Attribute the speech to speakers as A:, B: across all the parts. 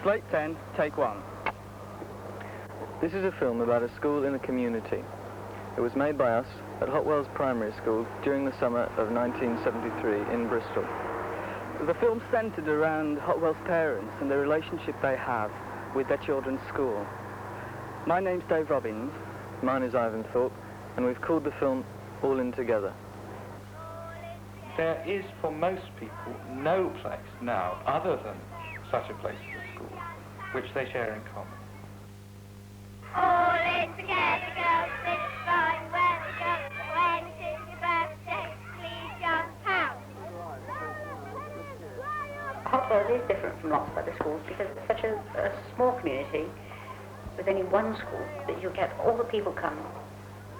A: Slate 10, take 1.
B: This is a film about a school in a community. It was made by us at Hotwells Primary School during the summer of 1973 in Bristol.
A: The film's centred around Hotwell's parents and the relationship they have with their children's school. My name's Dave Robbins.
B: Mine is Ivan Thorpe, and we've called the film All In Together.
C: There is, for most people, no place now other than such a place as a school, which they share in common.
D: All in together, girls, this fine weather, girls, when it is your birthday, please just pound.
E: Hotwells is different from lots of other schools because it's such a small community with only one school that you get all the people come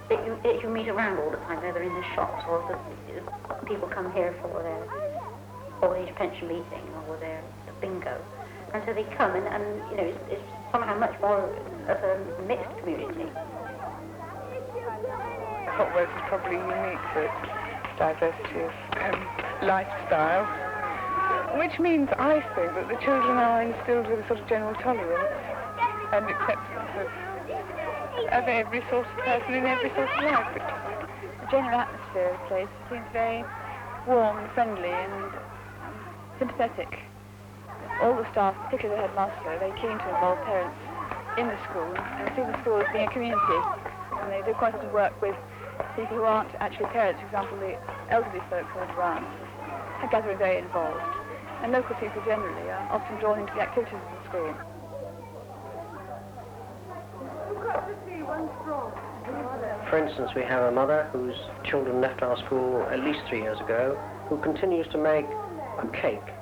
E: that you meet around all the time, whether in the shops or the people come here for their old age pension meeting or their bingo. And so they come and you know, it's somehow much more of a mixed community.
F: Hotwells is probably unique for its diversity of lifestyle, which means, I think, that the children are instilled with a sort of general tolerance and acceptance of every sort of person in every sort of life.
G: The general atmosphere of the place seems very warm and friendly and sympathetic. All the staff, particularly the headmaster, are very keen to involve parents in the school and see the school as being a community. And they do quite a lot of work with people who aren't actually parents. For example, the elderly folks who are around are gathering very involved. And local people generally are often drawn into the activities of the school.
H: For instance, we have a mother whose children left our school at least 3 years ago, who continues to make a cake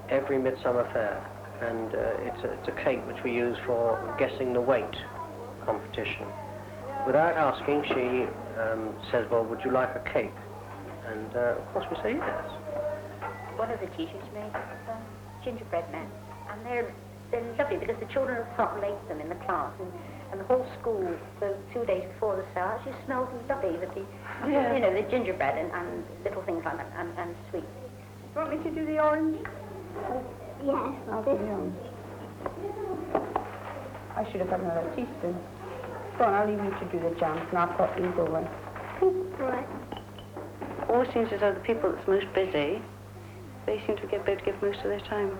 H: every Midsummer Fair, and it's a cake which we use for guessing the weight competition. Without asking, she says, well, would you like a cake? And of course we say yes.
E: One of the teachers made gingerbread men, and they're lovely because the children have helped make them in the class, and the whole school, the 2 days before the sale, actually smells lovely with the, you know, the gingerbread and little things like that, and sweets.
G: Do you want me to do the orange?
D: Yes,
G: I'll do the orange. I should have had another teaspoon. Go on, I'll leave you to do the jams, and I'll put these over.
D: right.
E: Always seems as though the people that's most busy, they seem to be able to give most of their time.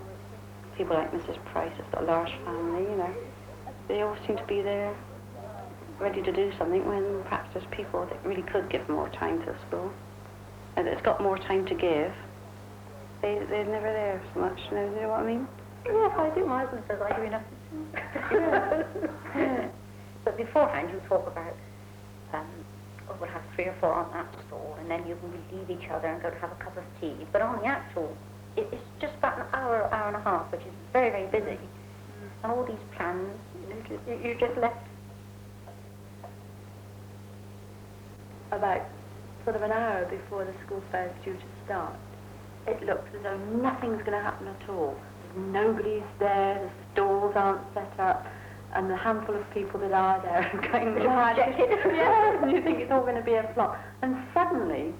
E: People like Mrs. Price, has got a large family, you know. They all seem to be there, ready to do something, when perhaps there's people that really could give more time to the school, and it's got more time to give. They're never there so much, you know what I mean? Yes, I do. My husband says I do enough. Yeah. But beforehand, you talk about, we'll have 3 or 4 on that stall, and then you can relieve each other and go to have a cup of tea. But on the actual, it's just about an hour, hour and a half, which is very, very busy. And all these plans, you're just left.
G: About sort of an hour before the school fair is due to start, it looks as though nothing's going to happen at all. Nobody's there, the stalls aren't set up, and the handful of people that are there are going to yes, and you think it's all going to be a flop. And suddenly,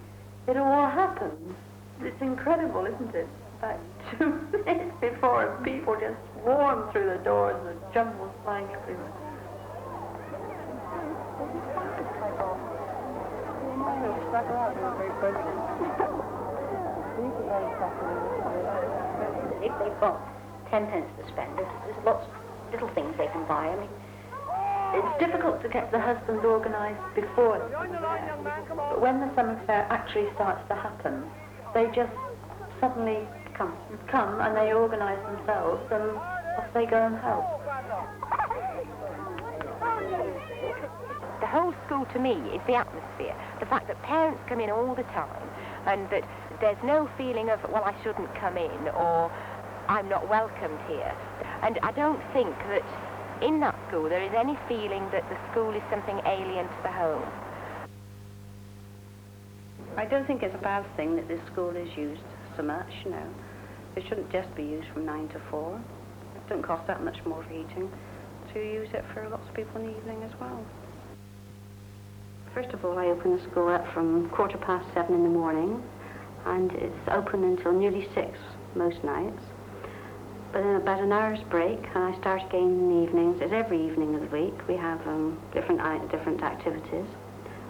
G: it all happens. It's incredible, isn't it? About 2 minutes before, people just swarm through the doors and the jumbles flying everywhere.
E: If they've got 10 pence to spend, there's lots of little things they can buy. I mean,
G: it's difficult to get the husbands organised before the summer fair. But when the summer fair actually starts to happen, they just suddenly come and they organise themselves, and off they go and help.
I: The whole school, to me, is the atmosphere. The fact that parents come in all the time, and that there's no feeling of, well, I shouldn't come in, or I'm not welcomed here. And I don't think that in that school there is any feeling that the school is something alien to the home.
E: I don't think it's a bad thing that this school is used so much, you know. It shouldn't just be used from 9 to 4. It doesn't cost that much more for heating to use it for lots of people in the evening as well. First of all, I open the school up from 7:15 in the morning, and it's open until nearly 6 most nights. But then about an hour's break, and I start again in the evenings. It's every evening of the week. We have different activities.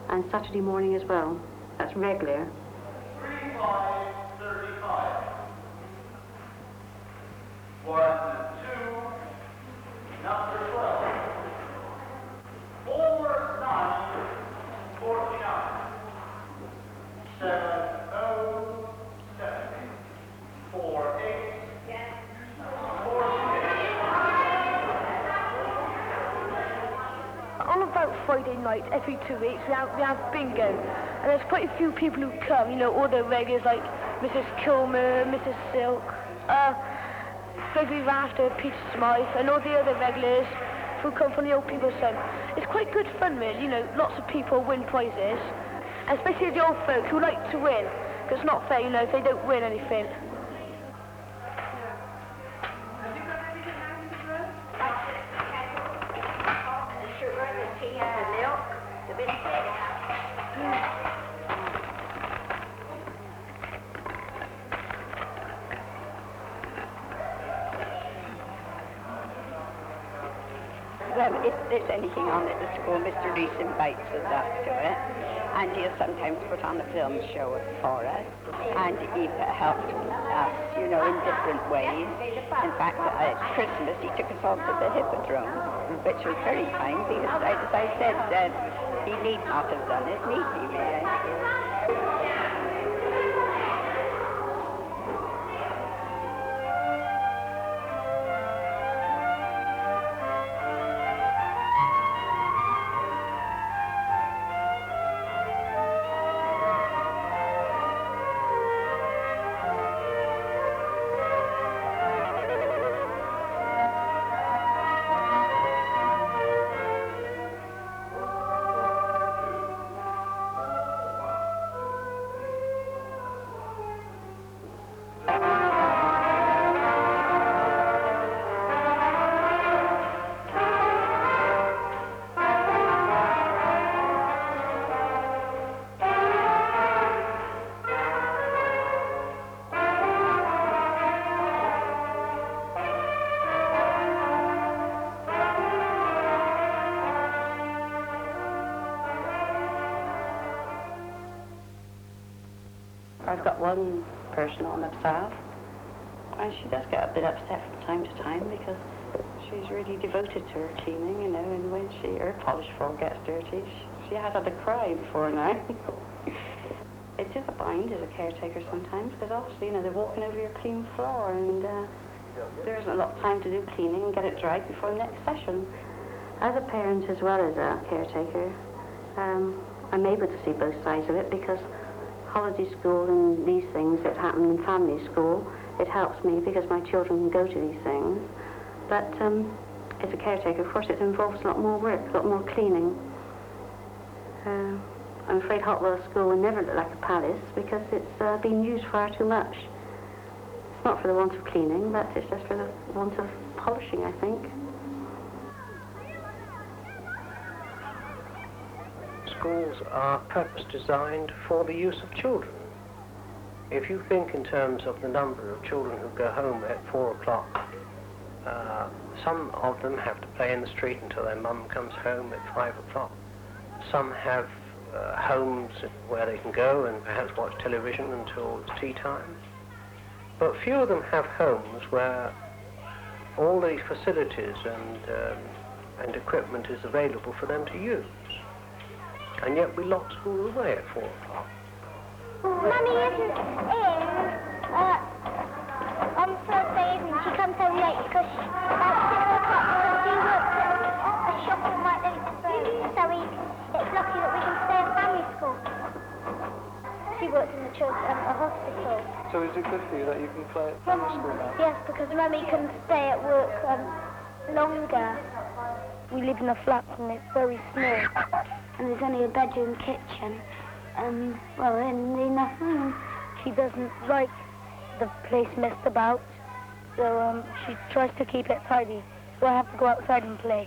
E: And Saturday morning as well. That's regular.
J: 35. 1, 2, number 12. 4, 9, 49. 7, 0, 7, 4, 8.
K: On about Friday night, every 2 weeks, we have bingo. And there's quite a few people who come, you know, all the regulars like Mrs. Kilmer, Mrs. Silk, Gregory Rafter, Peter Smythe, and all the other regulars who come from the old people's home. It's quite good fun, really, you know, lots of people win prizes, especially the old folk who like to win, because it's not fair, you know, if they don't win anything.
L: If there's anything on at the school, Mr. Reese invites us up to it, and he'll sometimes put on a film show for us, and he helps us, you know, in different ways. In fact, at Christmas, he took us all to the Hippodrome, which was very kind, because, as I said, he need not have done it, need he, may I?
E: I've got one person on the staff, and she does get a bit upset from time to time because she's really devoted to her cleaning, you know, and when her polish floor gets dirty, she has had a cry before now. It is a bind as a caretaker sometimes, because obviously, you know, they're walking over your clean floor, and there isn't a lot of time to do cleaning and get it dried before the next session. As a parent as well as a caretaker, I'm able to see both sides of it, because holiday school and these things that happen in family school, it helps me because my children can go to these things. But as a caretaker, of course, it involves a lot more work, a lot more cleaning. I'm afraid Hotwells School will never look like a palace because it's been used far too much. It's not for the want of cleaning, but it's just for the want of polishing, I think.
H: Schools are purpose designed for the use of children. If you think in terms of the number of children who go home at 4 o'clock, some of them have to play in the street until their mum comes home at 5 o'clock. Some have homes where they can go and perhaps watch television until it's tea time. But few of them have homes where all these facilities and equipment is available for them to use. And yet we lock school away at 4 o'clock.
D: Mummy isn't in on Thursday evening. She comes home late because about 6 o'clock she works at a shop on my little phone. So it's lucky that we can stay at family school. She works in the a hospital.
B: So is it good for you that you can play at family school now?
D: Yes, because Mummy can stay at work longer. We live in a flat and it's very small. And there's only a bedroom, kitchen. Well, in nothing. She doesn't like the place messed about, so she tries to keep it tidy. So I have to go outside and play.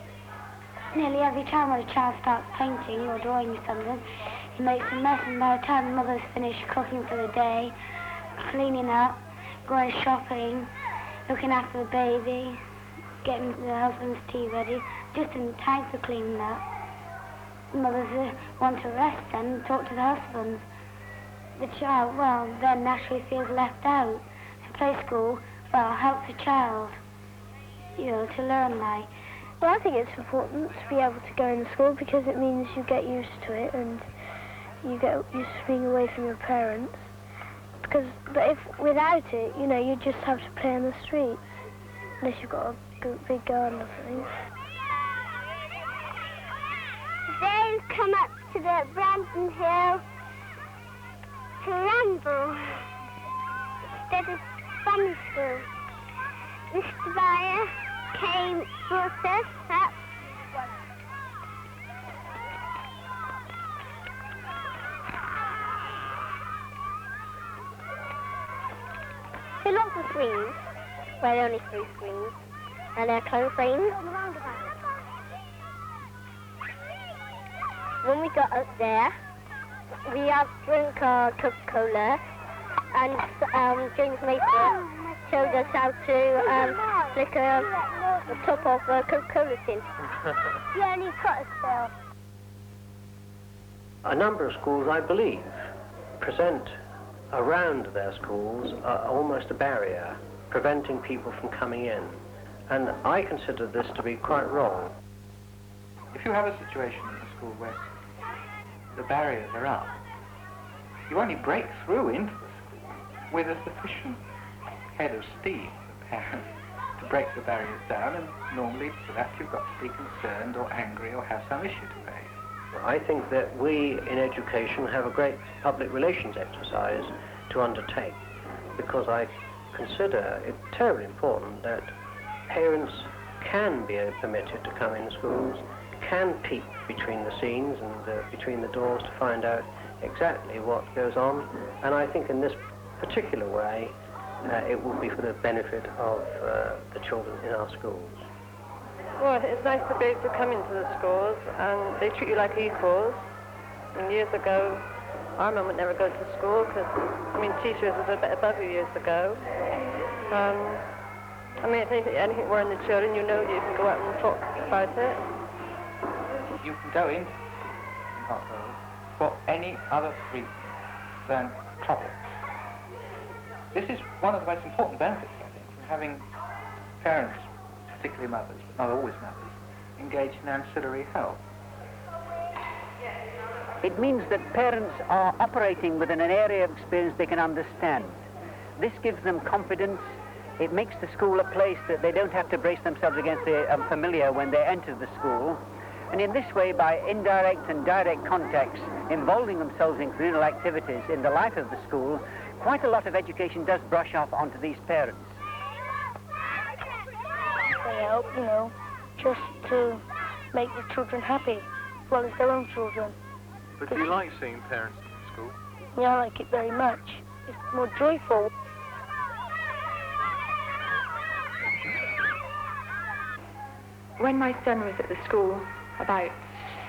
D: Nearly every time when a child starts painting or drawing something, he makes a mess, and by the time Mother's finished cooking for the day, cleaning up, going shopping, looking after the baby, getting the husband's tea ready, just in time for cleaning up. Mothers want to rest and talk to the husbands. The child, well, then naturally feels left out. And play school, well, helps the child, you know, to learn like.
K: Well, I think it's important to be able to go into school because it means you get used to it and you get used to being away from your parents. But if without it, you know, you just have to play in the streets unless you've got a big garden or something.
D: They've come up to the Brandon Hill to ramble instead of summer school. Mr. Bayer brought us up. There are lots of screens. Well, only 3 screens. And they're close frames. When we got up there, we have drink our Coca-Cola, and James Mason showed us how to flick the top of a Coca-Cola tin. Yeah, and he's got a spell.
H: A number of schools, I believe, present around their schools almost a barrier, preventing people from coming in. And I consider this to be quite wrong.
C: If you have a situation in the school where the barriers are up, you only break through into the school with a sufficient head of steam, the parents, to break the barriers down, and normally for that you've got to be concerned or angry or have some issue to raise.
H: I think that we in education have a great public relations exercise to undertake, because I consider it terribly important that parents can be permitted to come in schools, can peek between the scenes and between the doors to find out exactly what goes on. And I think in this particular way, it will be for the benefit of the children in our schools.
M: Well, it's nice to be able to come into the schools and they treat you like equals. And years ago, our mum would never go to school because, I mean, teachers was a bit above you years ago. I mean, if anything were in the children, you know that you can go out and talk about it.
C: You can go into Hotwells for any other reason than trouble. This is one of the most important benefits, I think, from having parents, particularly mothers, but not always mothers, engaged in ancillary help.
N: It means that parents are operating within an area of experience they can understand. This gives them confidence. It makes the school a place that they don't have to brace themselves against the unfamiliar when they enter the school. And in this way, by indirect and direct contacts, involving themselves in communal activities in the life of the school, quite a lot of education does brush off onto these parents.
K: They help, you know, just to make the children happy, as well as their own children.
B: But do you like seeing parents in school?
K: Yeah, I like it very much. It's more joyful.
G: When my son was at the school about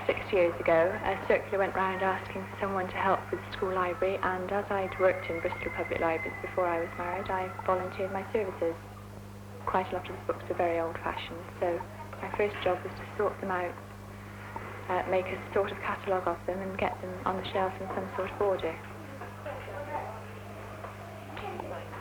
G: 6 years ago, a circular went round asking for someone to help with the school library, and as I'd worked in Bristol Public Libraries before I was married, I volunteered my services. Quite a lot of the books are very old-fashioned, so my first job was to sort them out, make a sort of catalogue of them and get them on the shelves in some sort of order.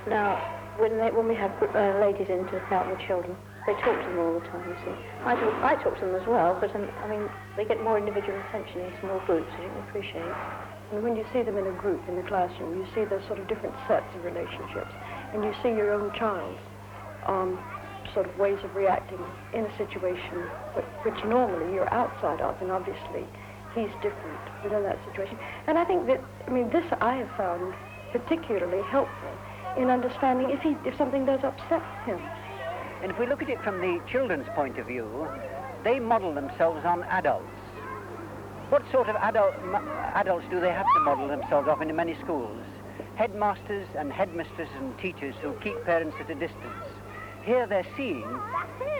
E: Now, when we have ladies in to help the children, they talk to them all the time, you see. I talk to them as well, but I mean, they get more individual attention in small groups, which you can appreciate.
M: And when you see them in a group in the classroom, you see those sort of different sets of relationships, and you see your own child's sort of ways of reacting in a situation which normally you're outside of, and obviously he's different within that situation. And I think that, I mean, this I have found particularly helpful in understanding if something does upset him.
N: And if we look at it from the children's point of view, they model themselves on adults. What sort of adults do they have to model themselves off in many schools? Headmasters and headmistresses and teachers who keep parents at a distance. Here they're seeing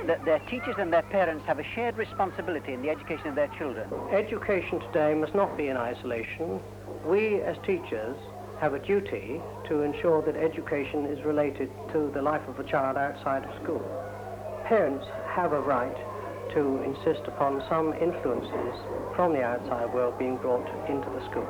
N: that their teachers and their parents have a shared responsibility in the education of their children.
H: Education today must not be in isolation. We as teachers have a duty to ensure that education is related to the life of a child outside of school. Parents have a right to insist upon some influences from the outside world being brought into the school.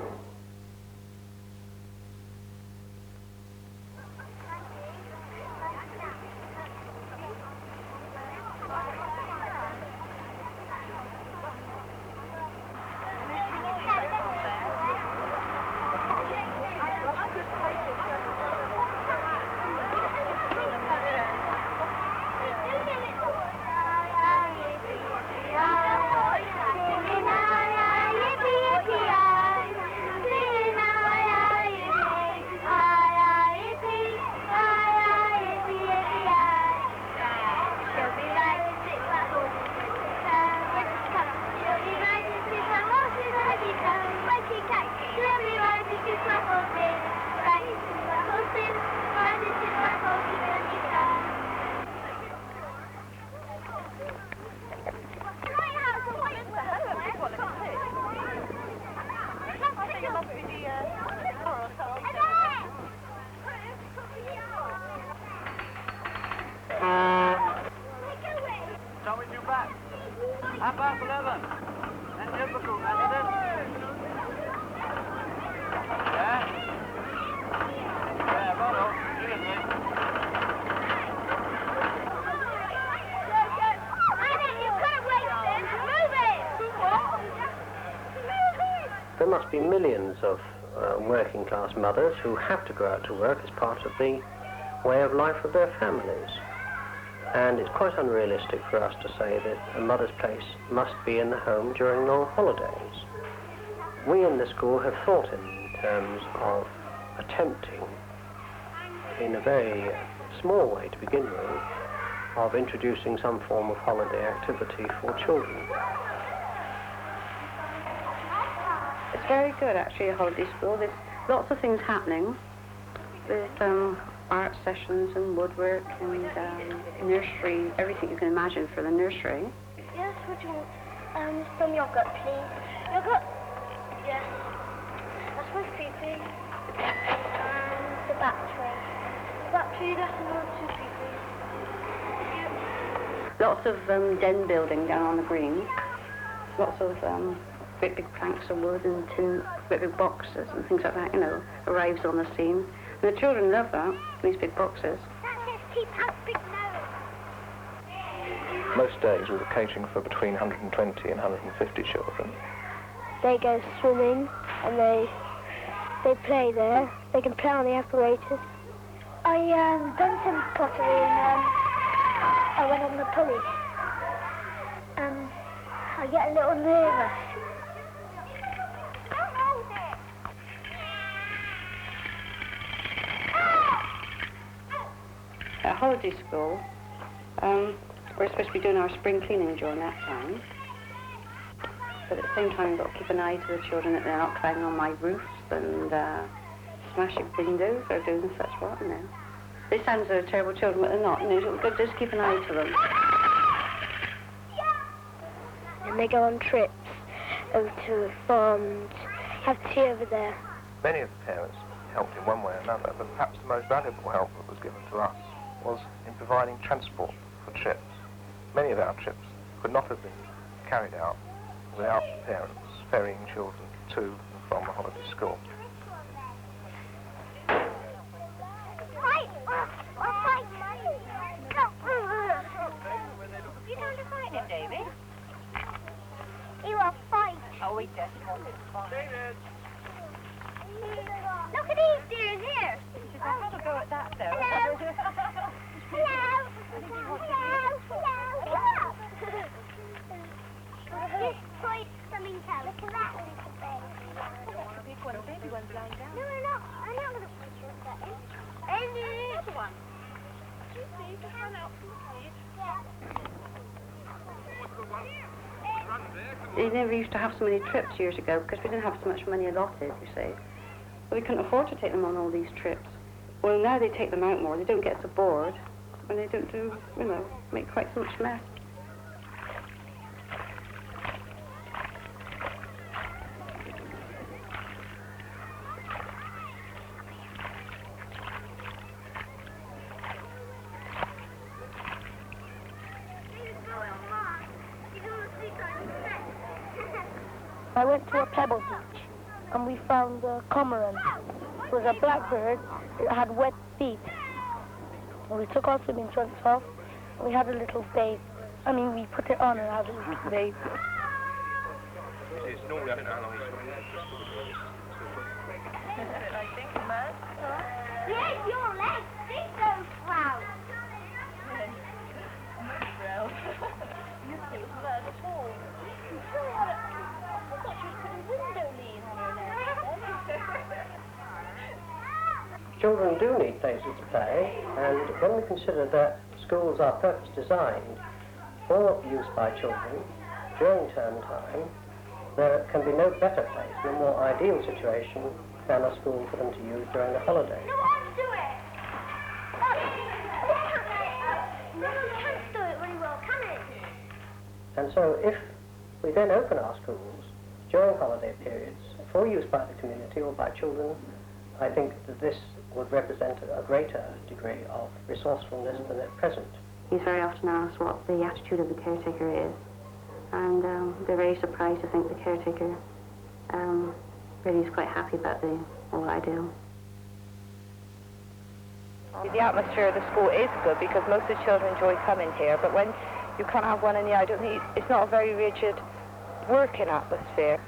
H: There must be millions of working class mothers who have to go out to work as part of the way of life of their families. And it's quite unrealistic for us to say that a mother's place must be in the home during long holidays. We in the school have thought in terms of attempting, in a very small way to begin with, of introducing some form of holiday activity for children.
E: It's very good, actually, a holiday school. There's lots of things happening. There's art sessions and woodwork and nursery, everything you can imagine for the nursery.
D: Yes, would you want some yogurt, please? Yogurt? Yes. That's with pee-pee. And the battery. The battery, that's another 2 pee-pee.
E: Lots of den building down on the green. Lots of great big planks of wood and tin, great big boxes and things like that, you know, arrives on the scene. And the children love that, these big boxes.
B: Most days we were catering for between 120 and 150 children.
D: They go swimming and they play there. They can play on the apparatus. I done some pottery and I went on the pulley. I get a little nervous.
E: At holiday school, we're supposed to be doing our spring cleaning during that time. But at the same time, we've got to keep an eye to the children that they're not climbing on my roofs and smashing windows or doing such what, you know. They sound as though they're terrible children, but they're not, you know, so just keep an eye to them.
D: And they go on trips over to farms, have tea over there.
O: Many of the parents helped in one way or another, but perhaps the most valuable help that was given to us was in providing transport for trips. Many of our trips could not have been carried out without the parents ferrying children to and from the holiday school.
I: You don't fight him, David.
D: He will fight.
I: Oh, he just wanted to fight.
J: David!
D: Look at these deers here.
I: I'll have a go at that, though.
D: Hello. Hello. Hello. This toy's coming out. Look at that little thing.
I: Big one, baby one's lying down.
D: No, we're not. I'm not going to push you with that. And the other one. You see, just run out from the cage.
E: They never used to have so many trips years ago because we didn't have so much money allotted, you see. But we couldn't afford to take them on all these trips. Well, now they take them out more. They don't get so bored, and they don't do, you know, make quite so much mess.
D: I went to a pebble beach and we found a cormorant. It was a blackbird. It had wet feet. And we took our swimming trunks off and we had a little bathe. I mean, we put it on and had a little bathe.
O: It's normally, I don't know how long he's
D: Yes, your legs, think those proud.
H: Children do need places to play, and when we consider that schools are purpose designed for use by children during term time, there can be no better place, no more ideal situation than a school for them to use during the holiday.
D: No one do it! No one can do it very well, can it?
H: And so if we then open our schools during holiday periods for use by the community or by children, I think that this would represent a greater degree of resourcefulness than at present.
E: He's very often asked what the attitude of the caretaker is, and they're very surprised to think the caretaker really is quite happy about the whole idea.
F: The atmosphere of the school is good because most of the children enjoy coming here, but when you can't have one in the I don't think it's not a very rigid working atmosphere.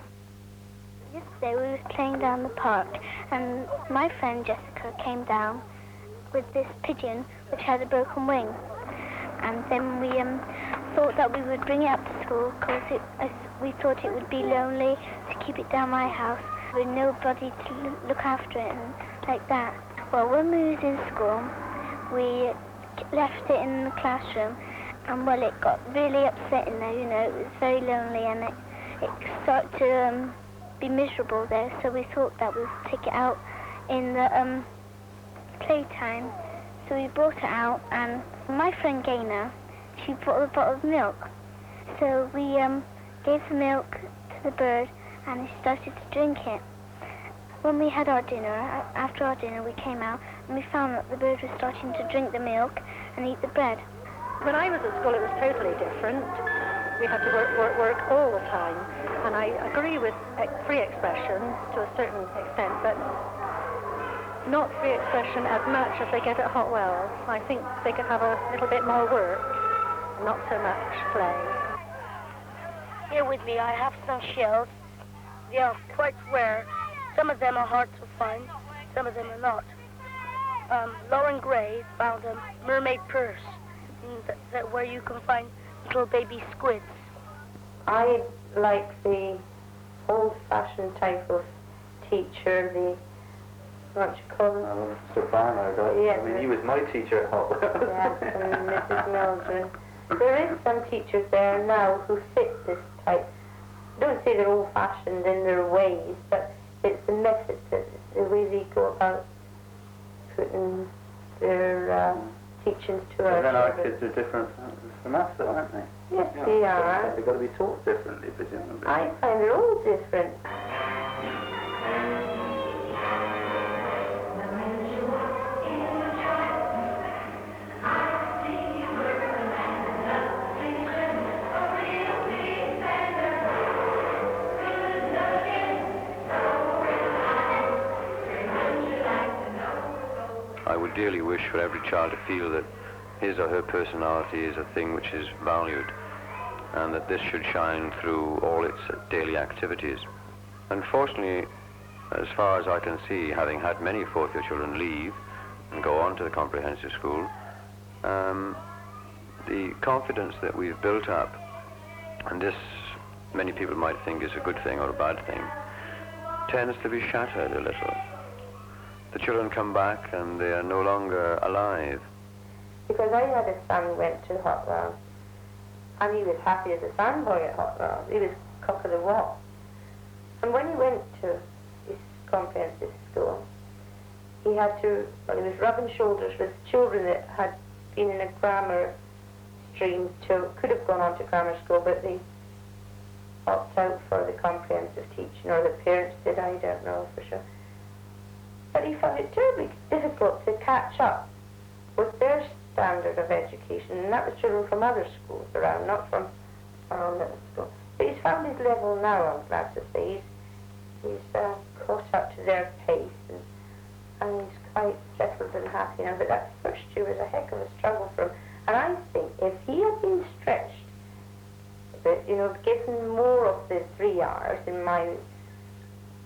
D: Yesterday we were playing down the park and my friend Jessica came down with this pigeon which had a broken wing, and then we thought that we would bring it up to school because we thought it would be lonely to keep it down my house with nobody to look after it and like that. Well, when we was in school we left it in the classroom, and well, it got really upset in there, you know, it was very lonely and it started to be miserable there, so we thought that we would take it out in the playtime. So we brought it out, and my friend Gaynor, she brought a bottle of milk. So we gave the milk to the bird, and he started to drink it. When we had our dinner, after our dinner we came out, and we found that the bird was starting to drink the milk and eat the bread.
M: When I was at school, it was totally different. We had to work all the time. And I agree with free expression to a certain extent, but not free expression as much as they get at Hotwells. I think they could have a little bit more work, not so much play.
D: Here with me I have some shells. They are quite rare. Some of them are hard to find, some of them are not. Lauren Gray found a mermaid purse where you can find little baby squids.
G: I like the old-fashioned type of teacher, what do you call him?
C: Mr. Barnard,
G: yes,
C: I mean, he was my teacher at Hotwells.
G: Yes, and Mrs. Mildred. There is some teachers there now who fit this type. I don't say they're old-fashioned in their ways, but it's the method, the way they go about putting their teachings to our
C: then our
G: children.
C: kids are different from us, though, aren't they?
G: Yes, they are.
C: They've got to be taught differently, presumably.
G: I find they're all different.
P: I would dearly wish for every child to feel that his or her personality is a thing which is valued, and that this should shine through all its daily activities. Unfortunately, as far as I can see, having had many fourth-year children leave and go on to the comprehensive school, the confidence that we've built up, and this many people might think is a good thing or a bad thing, tends to be shattered a little. The children come back and they are no longer alive.
G: Because I had a son who went to Hotwells, and he was happy as a sandboy at Hotwells. He was cock of the walk. And when he went to his comprehensive school, he had to, well, he was rubbing shoulders with children that had been in a grammar stream could have gone on to grammar school, but they opted out for the comprehensive teaching, or the parents did, I don't know for sure. But he found it terribly difficult to catch up with their standard of education, and that was children from other schools around, not from our own little school. But he's
Q: found his level now, I'm glad to say. He's caught up to their pace, and he's quite settled and happy now. But that first year was a heck of a struggle for him. And I think if he had been stretched, but, you know, given more of the 3 hours in my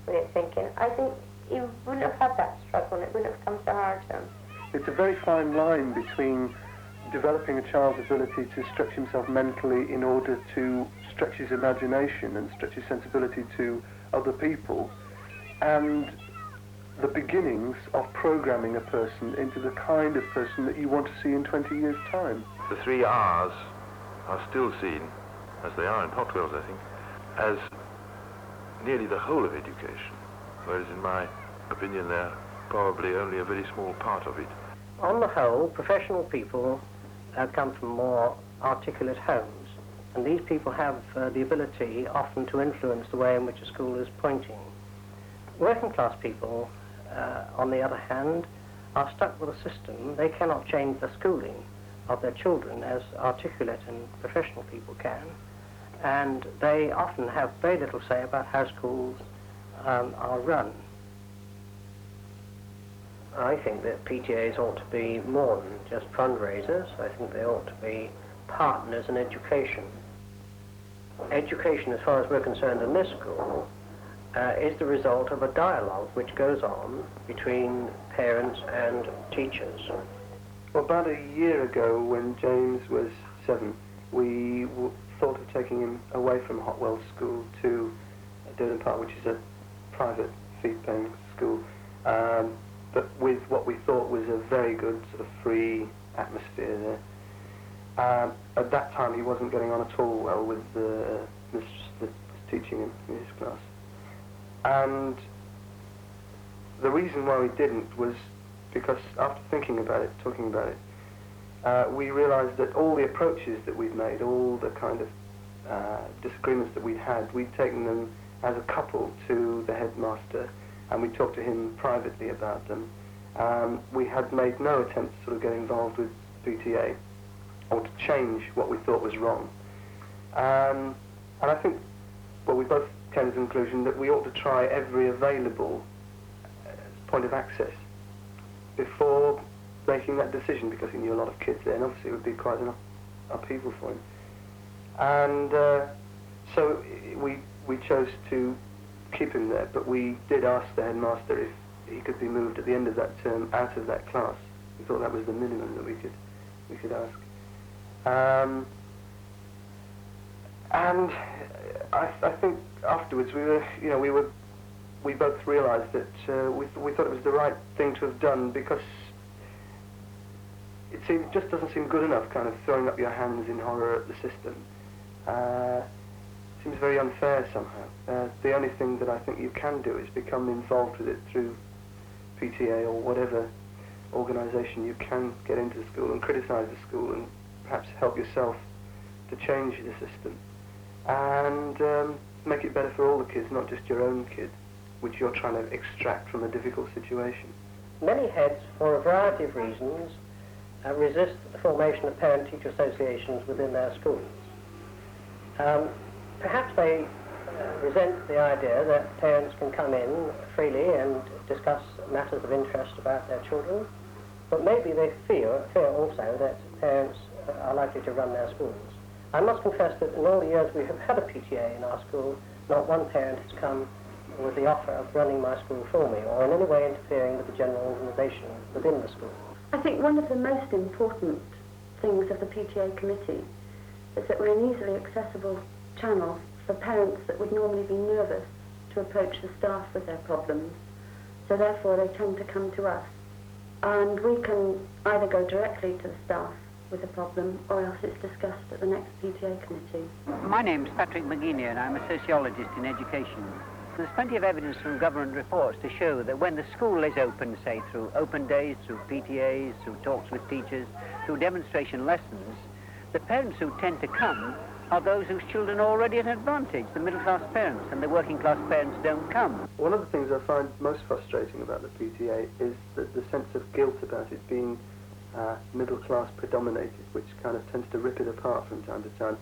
Q: way of thinking, I think he wouldn't have had that struggle and it wouldn't have come so hard to him.
O: It's a very fine line between developing a child's ability to stretch himself mentally in order to stretch his imagination and stretch his sensibility to other people, and the beginnings of programming a person into the kind of person that you want to see in 20 years' time.
R: The 3 hours are still seen, as they are in Hotwells, I think, as nearly the whole of education, whereas in my opinion they're probably only a very small part of it.
H: On the whole, professional people come from more articulate homes, and these people have the ability often to influence the way in which a school is pointing. Working class people, on the other hand, are stuck with a system. They cannot change the schooling of their children as articulate and professional people can, and they often have very little say about how schools are run. I think that PTAs ought to be more than just fundraisers. I think they ought to be partners in education. Education, as far as we're concerned in this school, is the result of a dialogue which goes on between parents and teachers.
O: Well, about a year ago, when James was 7, we thought of taking him away from Hotwells School to Durden Park, which is a private fee-paying school, but with what we thought was a very good sort of free atmosphere there. At that time, he wasn't getting on at all well with the mistress that was teaching him in his class. And the reason why we didn't was because after thinking about it, talking about it, we realized that all the approaches that we'd made, all the kind of disagreements that we'd had, we'd taken them as a couple to the headmaster, and we talked to him privately about them. We had made no attempt to sort of get involved with PTA or to change what we thought was wrong. And I think, well, we both came to the conclusion that we ought to try every available point of access before making that decision, because he knew a lot of kids there, and obviously it would be quite an upheaval for him. And so we chose to keep him there, but we did ask the headmaster if he could be moved at the end of that term out of that class. We thought that was the minimum that we could ask. And I think afterwards we both realised that we thought it was the right thing to have done, because it just doesn't seem good enough, kind of throwing up your hands in horror at the system. Seems very unfair somehow. The only thing that I think you can do is become involved with it through PTA or whatever organisation you can get into the school and criticise the school and perhaps help yourself to change the system and make it better for all the kids, not just your own kid, which you're trying to extract from a difficult situation.
H: Many heads, for a variety of reasons, resist the formation of parent-teacher associations within their schools. Perhaps they resent the idea that parents can come in freely and discuss matters of interest about their children, but maybe they fear also that parents are likely to run their schools. I must confess that in all the years we have had a PTA in our school, not one parent has come with the offer of running my school for me or in any way interfering with the general organisation within the school.
G: I think one of the most important things of the PTA committee is that we're an easily accessible channel for parents that would normally be nervous to approach the staff with their problems. So therefore they tend to come to us. And we can either go directly to the staff with a problem, or else it's discussed at the next PTA committee.
N: My name's Patrick McGuinness and I'm a sociologist in education. There's plenty of evidence from government reports to show that when the school is open, say through open days, through PTAs, through talks with teachers, through demonstration lessons, the parents who tend to come are those whose children are already at an advantage, the middle-class parents, and the working-class parents don't come.
O: One of the things I find most frustrating about the PTA is that the sense of guilt about it being middle-class predominated, which kind of tends to rip it apart from time to time.